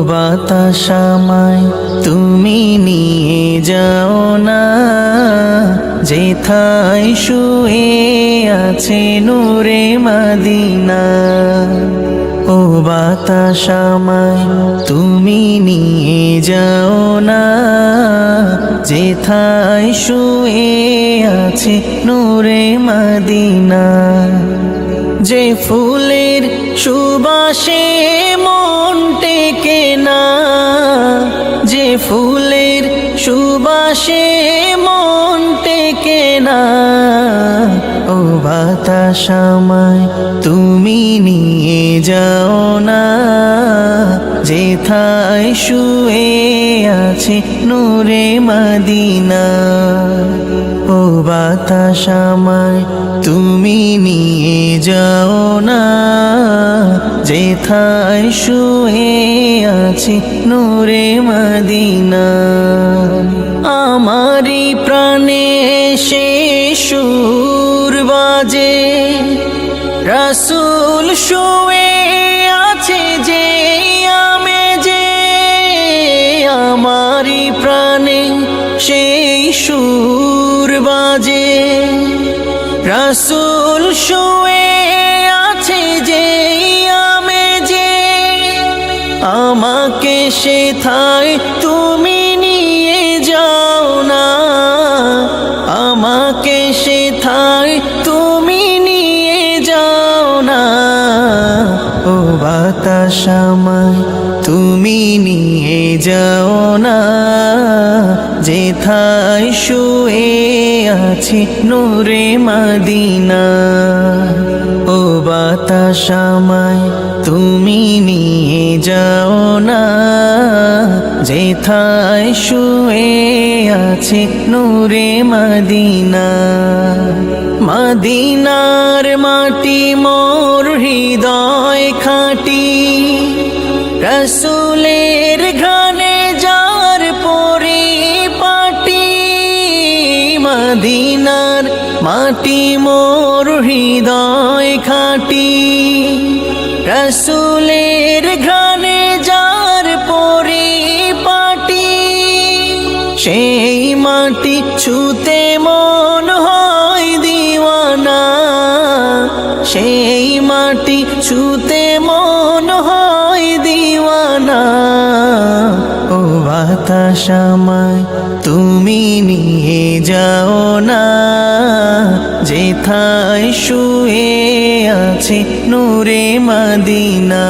বাতাস আমায় তুমি নিয়ে যাও না, যেথায় শুয়ে আছে নূরে মদিনা। ও বাতাস আমায় তুমি নিয়ে যাও না, যেথায় শুয়ে আছে নূরে মদিনা। যে ফুলের সুবাসে মন টেকে না, যে ফুলের সুবাসে মন টেকে না। ও বাতাস আমায় তুমি নিয়ে যাও না, যেথায় শুয়ে আছে নূরে মদিনা। ও বাতাস আমায় তুমি নিয়ে যাও না, যেথায় শুয়ে আছে নূরে মদিনা। আমারি প্রাণে সে সুর বাজে, রাসূল শুয়ে আছে যে আমেজে। আমারি প্রাণে সেই সুর বাজে, রাসূল শুয়ে আছে যে আমেজে। আমাকে সেথায় তুমি নিয়ে যাও না, আমাকে সেথায় তুমি নিয়ে যাও না। ও বাতাস আমায় তুমি নিয়ে যাও না, যেথায় শুয়ে আছে নূরে মদিনা। ও বাতাস আমায় তুমি নিয়ে যাও না, যেথায় শুয়ে আছে নূরে মদিনা। মদিনার মাটি মোর হৃদয় খাঁটি, রাসূলের ঘ্রাণে যার পরিপাটি। মদিনার মাটি মোর হৃদয় খাঁটি, রাসূলের ঘ্রাণে যার পরিপাটি। সেই মাটি ছুতে মন হয় দিওয়ানা, সেই মাটি ছুতে মন হয় দিওয়ানা। ও বাতাস আমায় তুমি নিয়ে যাও না, যেথায় শুয়ে আছে নূরে মদিনা।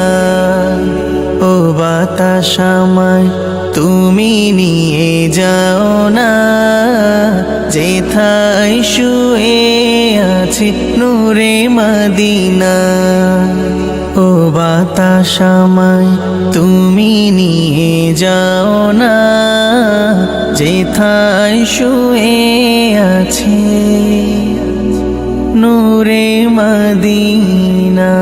ও বাতাস আমায় তুমি নিয়ে যাও না, যেথায় শুয়ে আছে নূরে মদিনা। ও বাতাস আমায় তুমি নিয়ে যাও না, যেথায় শুয়ে আছে নূরে মদিনা।